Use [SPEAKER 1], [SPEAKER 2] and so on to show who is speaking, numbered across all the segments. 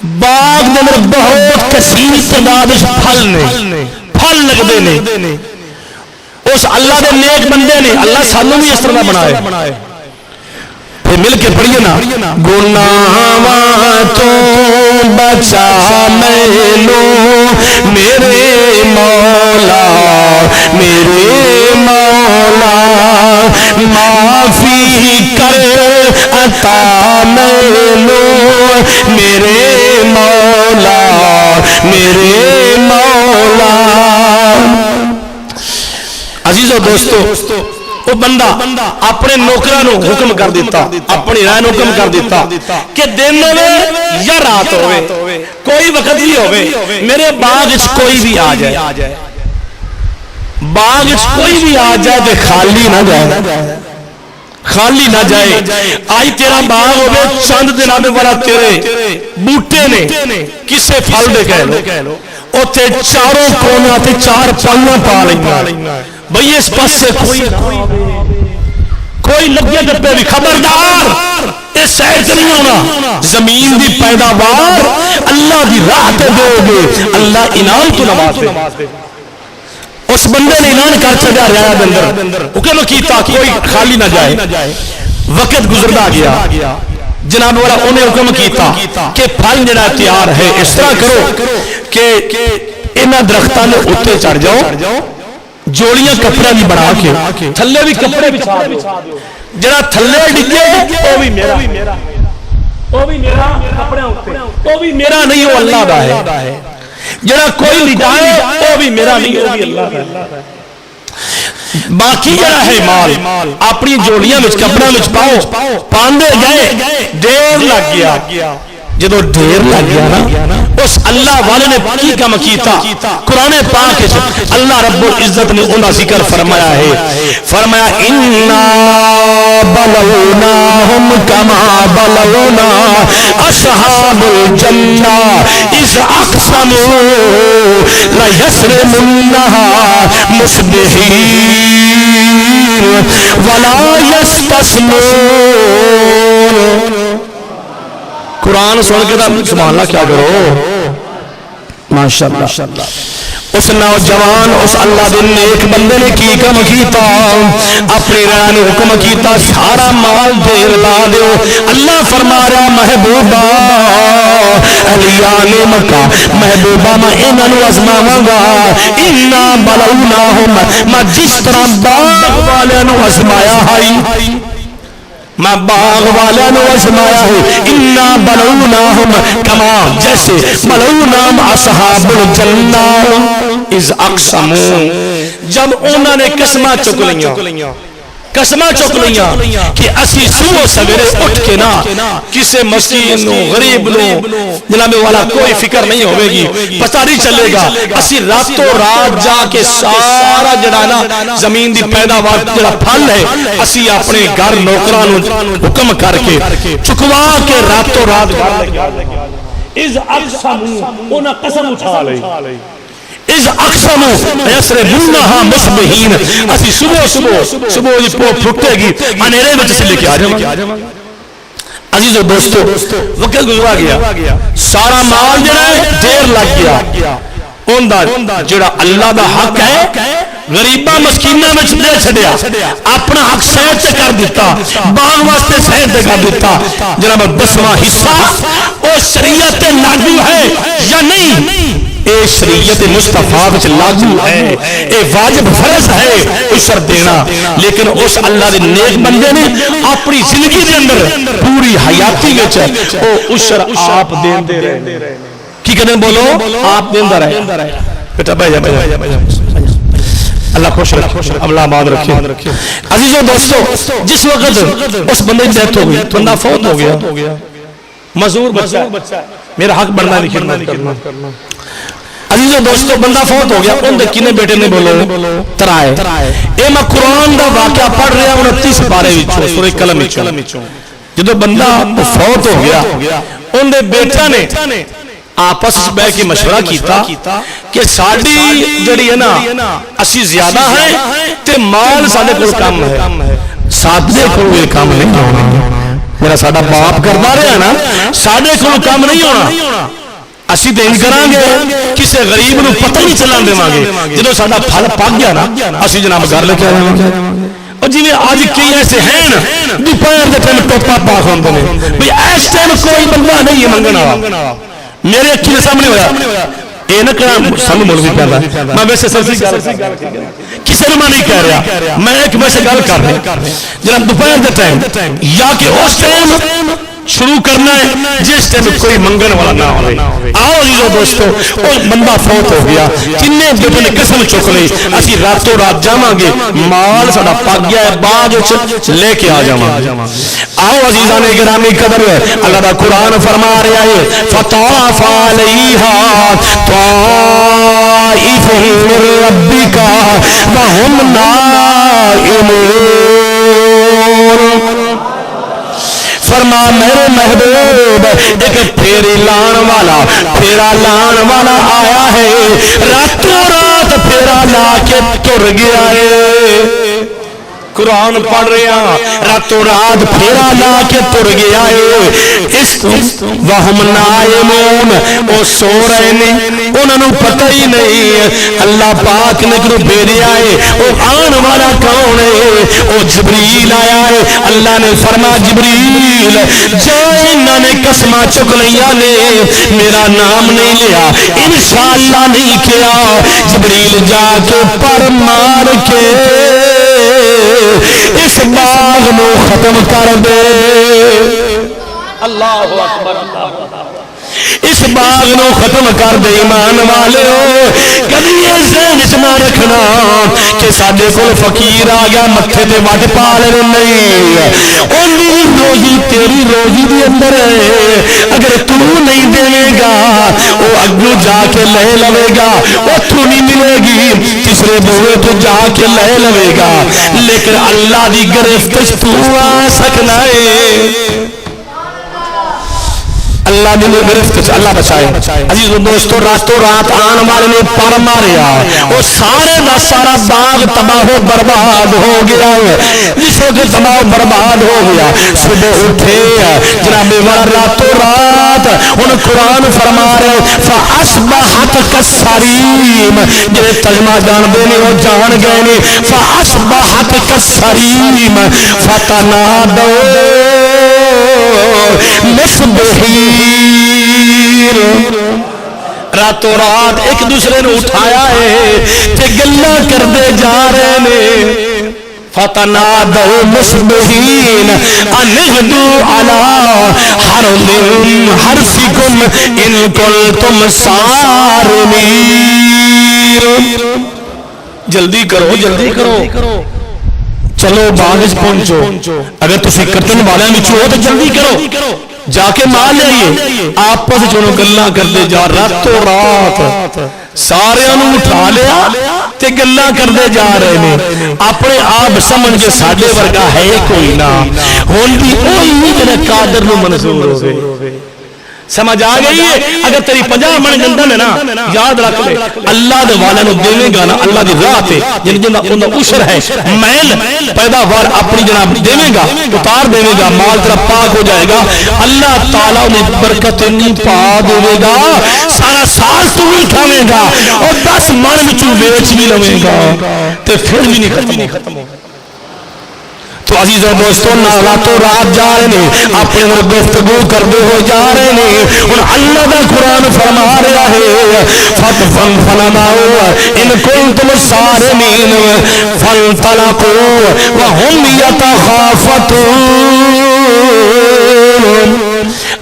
[SPEAKER 1] باغ دے اندر بہت کثیر تعداد پھل لگتے ہیں. اس اللہ دے نیک بندے نے اللہ سانوں بھی اس طرح بنائے. پھر مل کے پڑھیے نا. گناہاں تو بچا مینو میرے مولا میرے مولا معافی کر عطا مینو میرے مولا میرے مولا. عزیزو دوستو وہ بندہ اپنے نوکرانو حکم کر دیتا اپنی رائے حکم کر دیتا کہ دن ہوئے یا رات ہوئے کوئی وقت بھی ہوئے میرے باغ اس کوئی بھی آ جائے باغ اس کوئی بھی آ جائے تو خالی نہ جائے خالی نہ جائے. آئی تیرا باغ ہوئے چند دنوں میں والا تیرے بوٹے نے کسے پھل دے کہہ لو اوتے چاروں کونا تے چار پالیاں پا لینا بھئی اس پاس سے کوئی لگے ڈبے بھی خبردار اس شہر سے نہیں ہونا. زمین دی پیداوار اللہ دی راہ تے دو گے اللہ انعام تو نواز دے. اس بندے نے اعلان کر چڑھا رہا اندر حکم کیتا کوئی خالی نہ جائے. وقت گزردا گیا جناب والا انہیں حکم کیتا کہ پھل جڑا تیار ہے اس طرح کرو کہ انہاں درختاں دے اوتے چڑھ جاؤ جوڑیاں کپڑے بھی بنا کے تھلے بھی کپڑے بچھا دیو جڑا تھلے ڈگے وہ بھی میرا کپڑے اوتے وہ بھی میرا نہیں وہ اللہ دا ہے. جڑا کوئی لٹائے وہ بھی میرا نہیں وہ بھی اللہ دا ہے. باقی جڑا ہے مال اپنی جوڑیاں وچ کپڑے وچ پاؤ پاندے گئے ڈیر لگ گیا. جدو ڈھیر لگ گیا نا اس اللہ والے نے کی کام کیتا. قرآن پاک اللہ رب العزت نے انہا ذکر فرمایا ہے فرمایا اِنَّا بَلَوْنَاهُمْ كَمَا بَلَوْنَا أَصْحَابُ الْجَنَّةِ إِذْ أَقْسَمُوا لَيَسْرِمُنَّهَا مُصْبِحِينَ وَلَا يَسْتَثْنُونَ. قرآن سن کے سبحان اللہ کیا کرو ماشاءاللہ. اس نوجوان اس اللہ دے نیک بندے نے کی کم کیتا اپنی راہ نے حکم کیتا سارا مال دیر لا دیو. اللہ فرما رہا محبوبہ علیان مکہ محبوبہ میں انہاں نو ازماواں گا انا بلوناہم میں جس طرح باغ والے نو ازمایا ہے میں باغ والا نو ازمایا ہے انا بلوناہم کما جیسے بلونام اصحاب الجنہ اذ اقسموا جب انہوں نے قسمہ چک لیاں کہ اسی صبح سویرے اٹھ کے نا کسے مسکین نو غریب نو جناب والا کوئی فکر نہیں ہوئے گی پتہ نہیں چلے گا اسی راتوں رات جا کے سارا جڑانا زمین دی پیداوار جڑا پھل ہے اسی اپنے گھر نوکران حکم کر کے چکوا کے راتوں رات اذ اقسموا انہاں قسم اٹھا لئی اذ اقسموا یسرمونہا مصبحین اسی صبح یہ پھٹے گی انیرے میں سے لے کے آ جاؤں. عزیز و دوستو وقت گزرا گیا سارا مال جڑا ہے دیر لگ گیا اوندا جڑا اللہ دا حق ہے غریباں مسکیناں وچ دے چھڈیا اپنا حق سید تے کر دیتا باغ واسطے سید تے کر دیتا. جناب 10واں حصہ او شریعت تے لاگو ہے یا نہیں اے شریعت مصطفیٰ وچ لاگو ہے اے واجب فرض ہے عشر دینا. لیکن اس اللہ دے نیک بندے نے اپنی زندگی دے اندر پوری حیاتی وچ او عشر آپ دیندے رہے. کی کہندے بولو آپ دیندے رہے. بیٹا بیٹھ جا اللہ خوش رکھے اللہ آباد رکھے. عزیزو دوستو جس وقت اس بندے کی ڈیتھ ہو گئی بندہ فوت ہو گیا معذور بچہ میرا حق بننا نہیں کرنا. عزیزو دوستو بندہ فوت ہو گیا ان دے کنے بیٹے نے بولو ترائے اے میں قرآن دا واقعہ پڑھ رہا 29 پارے وچوں سورہ قلم وچوں جدو بندہ فوت ہو گیا ان دے بیٹا نے آپس بے کے مشورہ کیتا کہ ساڑی جڑی ہے نا اسی زیادہ ہیں تے مال ساڑے کو کام ہے ساتھ دے کو یہ کام نہیں ہونا میرا ساڈا باپ کرتا رہا نا ساڈے کول کام نہیں ہونا اسی تو انج کریں گے کسی غریب نو پتہ نہیں چلان دیواں گے جدوں ساڈا پھل پک گیا نا اسی جناب گھر لے کے آواں گے اور جی اج کئی ایسے ہیں دوپہر دے ٹائم ٹوپا پا کھاندے نے بھئی اس ٹائم کوئی بندہ نہیں ہے منگن والا میرے اکھی دے سامنے ہویا یہ نہ کہنا سامنے مولوی پہلا میں ویسے سبزی کسی نے میں نہیں کہہ رہا میں ایک ویسے گل کر رہا جناب دوپہر دے ٹائم یا کہ اس ٹائم شروع کرنا ہے جس ٹائم کوئی منگن والا نہ ہوئے آؤ عزیزو دوستو وہ بندہ فوت ہو گیا کنے بیٹے نے قسم چک لی اسی راتوں رات جاواں گے مال ساڈا پک گیا ہے باغ لے کے آ جاواں آؤ عزیزان گرامی قدر ہے اللہ دا قرآن فرما رہا ہے فطاف علیہا طائف من ربک وهم نائمون فرما میرے محبوب ایک پھیری لان والا پھیرا لان والا آیا ہے راتوں رات پھیرا لا کے تر گیا ہے قرآن پڑھ رہے ہیں راتوں رات پھیرا لا کے تر گیا ہے اس وہم نائمون وہ سو رہے نے انہوں نے پتہ ہی نہیں اللہ پاک نے کیوں بھیجا ہے وہ آن والا کون ہے وہ جبریل آیا ہے اللہ نے فرما جبریل جائے انہوں نے قسمہ چک لیا نے میرا نام نہیں لیا انشاءاللہ نہیں کیا جبریل جا کے پر مار کے اس باغ نو ختم کر دے اللہ اکبر اس باغ نو ختم کر دے ایمان والو کبھی یہ ذہن وچ نہ رکھنا کہ ساڈے کول فقیر آ گیا متھے تے وٹ پا لے نہیں اونی روزی تیری روزی دے اندر ہے اگر تو نہیں دے گا وہ اگوں جا کے لے لوے گا اوتھوں نہیں ملے گی تیسرے بوئے تو جا کے لے لوے گا لیکن اللہ دی گرفت تو آ سکنا ہے اللہ نے گرفت اللہ بچائے عزیز دوستو راتوں رات آن والے نے پر ماریا وہ سارے دا سارا باغ تباہ و برباد ہو گیا جس کے تباہ و برباد ہو گیا صبح اٹھے جناب والا راتوں رات ان قرآن فرما رہے فاصبحت کالصریم جنہیں ترجمہ جان دے نے وہ جان گئے نے فاصبحت کالصریم فتنادوا مصبحین راتوں رات ایک دوسرے نے اٹھایا ہے تے گلاں کردے جا رہے نے فتنادوا مصبحین ان اغدوا علی حرثکم ان کنتم صارمین جلدی کرو جلدی کرو چلو باغ پہنچو اگر تسی کٹن والے میں ہو تو جلدی کرو جا کے مال لے آئیے آپس چونوں گلاں کرتے جا راتوں رات سارے انہوں اٹھا لیا تے گلاں کرتے جا رہے ہیں اپنے آپ سمجھ کے ساڈے ورگا ہے کوئی نہ ہن بھی وہی جڑا قادر نو منظور ہوے سمجھ آ گئی ہے اگر تیری 50 من گندم ہے نا یاد رکھ لے اللہ دے والا نو دیویں گا نا اللہ دی راہ تے جن جن دا عشر ہے محل پیداوار اپنی جناب دیویں گا اتار دیویں گا مال تیرا پاک ہو جائے گا اللہ تعالی نے برکت نہیں پا دے گا سارا سال تو ہی کھاویں گا اور 10 من وچوں بیچ بھی لویں گا تے پھر بھی نہیں ختم ہوگا تو عزیزوں دوستوں راتوں رات جا رہے ہیں اپنے گفتگو کرتے ہوئے جا رہے ہیں اور اللہ کا قرآن فرما رہا ہے فَانْفَلَقُوا إِنْ كُنْتُمْ صَارِمِينَ فَانْطَلَقُوا وَهُمْ يَتَخَافَتُونَ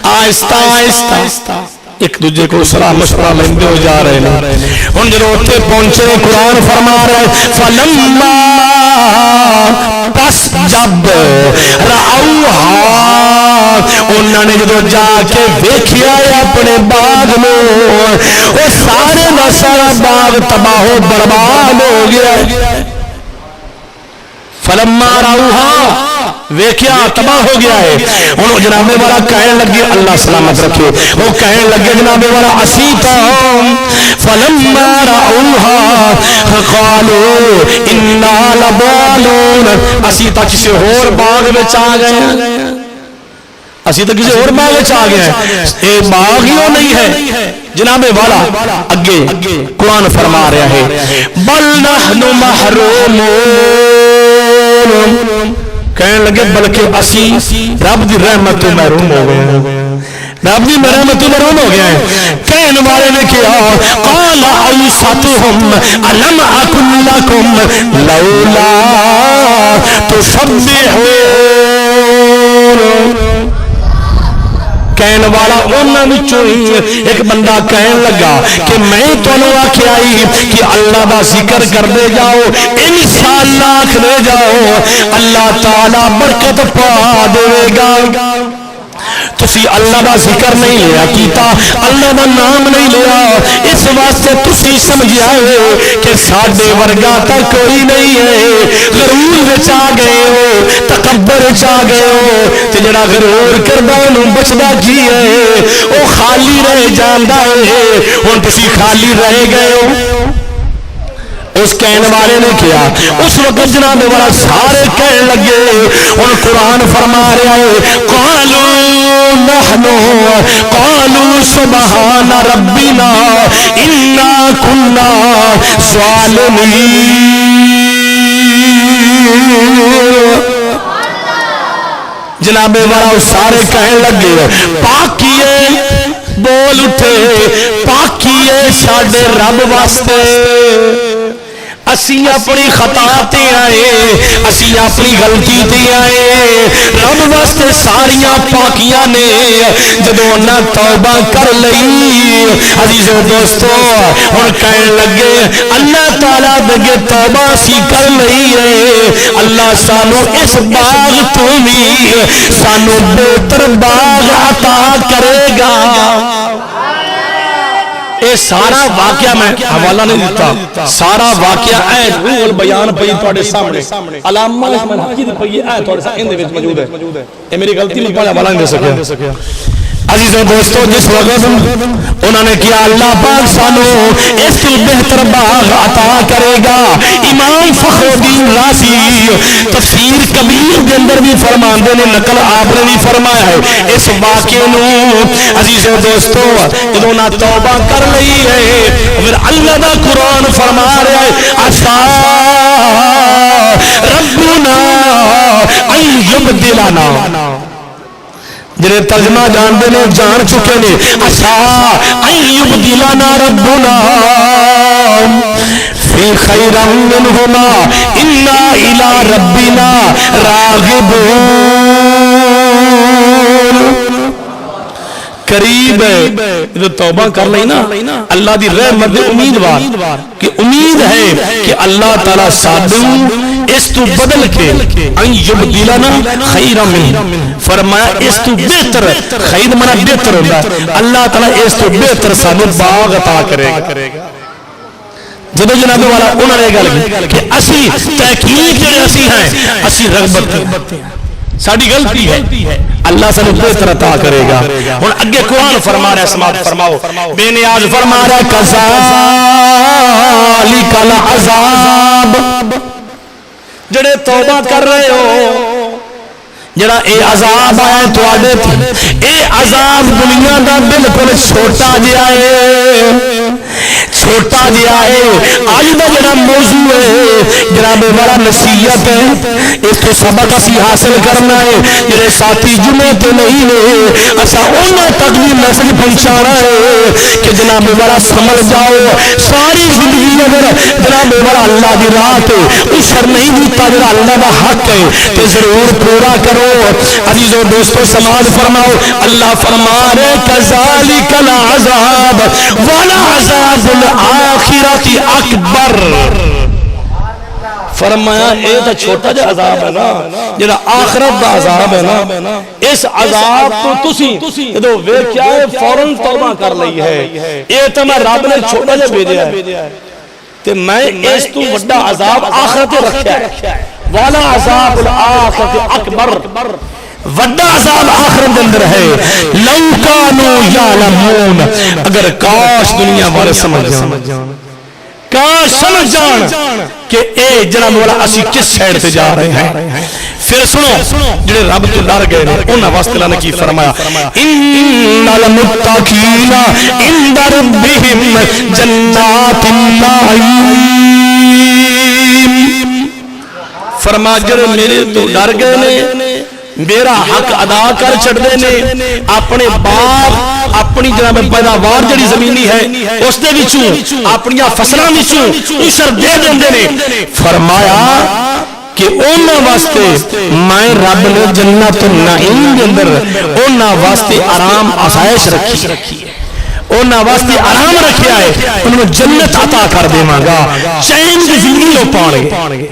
[SPEAKER 1] آہستہ آہستہ ایک دوجے کو صلاح مشورہ لیندے ہو جا رہے ہیں ان جب اتنے پہنچے قرآن فرما رہے فَلَمَّا پس جب رَأَوْهَا انہوں نے جدو جا کے ویکھیا ہے اپنے باغ میں وہ سارے دا سارا باغ تباہ و برباد ہو گیا فلما رَأَوْهَا ویکھیا تباہ ہو گیا ہے انہوں جناب والا کہنے لگے اللہ سلامت رکھے وہ کہنے لگے جناب والا اسیتا فلما رأوها قالوا انا لضالون اسیتا کسی اور باغ میں آ گئے اسی تو کسی اور باغ آ گئے ہیں، یہ باغ ہی نہیں ہے جناب والا۔ اگے قرآن فرما رہا ہے بل نحن محرومون، کہنے لگے بلکہ اسی رب دی رحمت تو محروم ہو گئے ہیں، رب دی رحمت تو محروم ہو گئے ہیں۔ کہنے والے نے کیا قال اوسطهم الم اکن لکم لولا تسبحون، کہنے والا انہاں وچوں ہی ایک بندہ کہن لگا کہ میں تانوں آکھیا کہ اللہ دا ذکر کردے جاؤ، انشاءاللہ آکھدے جاؤ، اللہ تعالی برکت پا دے گا۔ تسی اللہ دا ذکر نہیں لیا کیتا، اللہ دا نام نہیں لیا، اس واسطے تسی سمجھیا ہے کہ ساڈے ورگا تا کوئی نہیں ہے، غرور وچ آ گئے ہو، تکبر وچ آ گئے ہو، تے جڑا غرور کردا اونوں بچدا کی ہے او خالی رہ جاندا ہے، ہن تسی خالی رہ گئے ہو۔ اس کہنے والے نے کیا اس وقت جناب والا سارے کہنے لگے، اور قرآن فرما رہا ہے قالوا نحن قالوا سبحان ربنا انا كنا ظالمین، جناب والا سارے کہنے لگے پاکیے، بول اٹھے پاکیے ساڈے رب واسطے، اسی اپنی خطا تے آئے، اسی اپنی غلطی تے آئے، رب واسطے ساریاں پاکیاں نے جدوں انہاں توبہ کر لئی۔ عزیزو دوستو ہن کہن لگے اللہ تعالیٰ دے توبہ سی کر لئی ہے، اللہ سانو اس باغ تو بھی سانو بہتر باغ عطا کرے گا۔ اے سارا واقعہ میں حوالہ نہیں دیتا، سارا واقعہ اے روح البیان پئی تواڈے سامنے، علامہ احمد حاجی دی پئی اے تواڈے سامنے دے وچ موجود ہے، اے میری غلطی میں تواڈے حوالہ نہیں دے سکیا۔ عزیزو دوستو جس وقت انہوں نے کیا اللہ پاک سانو اس کی بہتر باغ عطا کرے گا، امام فخر الدین رازی تفسیر کبیر کے اندر بھی فرماندے نے، نقل آپ نے بھی فرمایا ہے اس واقعے نو۔ عزیزو دوستو جدوں نہ توبہ کر لئی ہے پھر اللہ دا قرآن فرما رہا ہے عسا ربنا ان یبدلنا، جنہیں ترجمہ جانتے ہیں جان چکے نے، عسا ان یبدلنا ربنا فی خیرا منہما انا الی ربنا راغبون، قریب ہے جو توبہ کر لئی نا اللہ دی رحمت امیدوار کہ امید ہے کہ اللہ تعالیٰ سادوں اس تو بدل کے ان یبدلنا خیرا من، فرمایا اس تو بہتر، خیر منا بہتر ہوگا، اللہ تعالیٰ اس تو بہتر سانو باغ عطا کرے گا۔ جدو جناب والا انہوں نے گل کہ اسی تحقیق جڑے اسی ہیں اسی رغبت ہیں، ساڈی غلطی ہے، اللہ سانو بہتر عطا کرے گا۔ ہن اگے قرآن فرما رہا ہے، سماعت فرماؤ، بے نیاز فرما رہا ہے کذالک العذاب، جڑے توبہ کر رہے ہو، جڑا اے عذاب آیا تواڈے تے، اے عذاب دنیا دا بالکل چھوٹا جہا ہے، چھوٹا جہا ہے۔ آج دا جڑا موضوع ہے جناب والا نصیحت ہے، اس کو سبق اسی حاصل کرنا ہے، جڑے ساتھی جمعے تے نہیں نے اسا انہاں تک بھی میسج پہنچانا ہے کہ جناب والا سمجھ جاؤ، ساری زندگی اگر جناب والا اللہ دی راہ تے عشر نہیں دیتا جڑا اللہ دا حق ہے تے ضرور پورا کرو۔ عزیزو دوستو سماعت فرماؤ، اللہ فرما رہے کذالک العذاب ولعذاب الآخرۃ اکبر، فرمایا اے تو چھوٹا جا عذاب ہے نا جڑا آخرت دا عذاب ہے نا، اس عذاب تو تسی جدو ویکھیا ہے فوراً توبہ کر لئی ہے، اے تو میں رب نے چھوٹا جا بھیجا ہے تے میں اس تو بڑا عذاب آخرت رکھیا ہے، والا عذاب الآخرۃ اکبر، وڈا عذاب آخرت اندر ہے۔ لو کانوا یعلمون، اگر کاش دنیا والے سمجھ جان، کاش سمجھ جان کہ اے جناب والا اسی کس سائڈ سے جا رہے ہیں، پھر سنو جڑے رب تو ڈر گئے نے انہاں واسطے اللہ نے کی فرمایا ان المتقین عند ربہم جنات النعیم فرما جڑے میرے تو ڈر گئے نے میرا حق ادا کر چھڑدے نے اپنے باپ اپنی جناب پیداوار جڑی زمینی ہے اس دے وچوں اپنی فصلاں وچوں اسر دے دیندے نے فرمایا کہ انہاں واسطے میں رب نے جنت النعیم دے اندر انہاں واسطے آرام آسائش رکھی ہے انہاں واسطے آرام رکھیا ہے انہوں جنت عطا کر دیواں گا چین دی زندگی پاؤ گے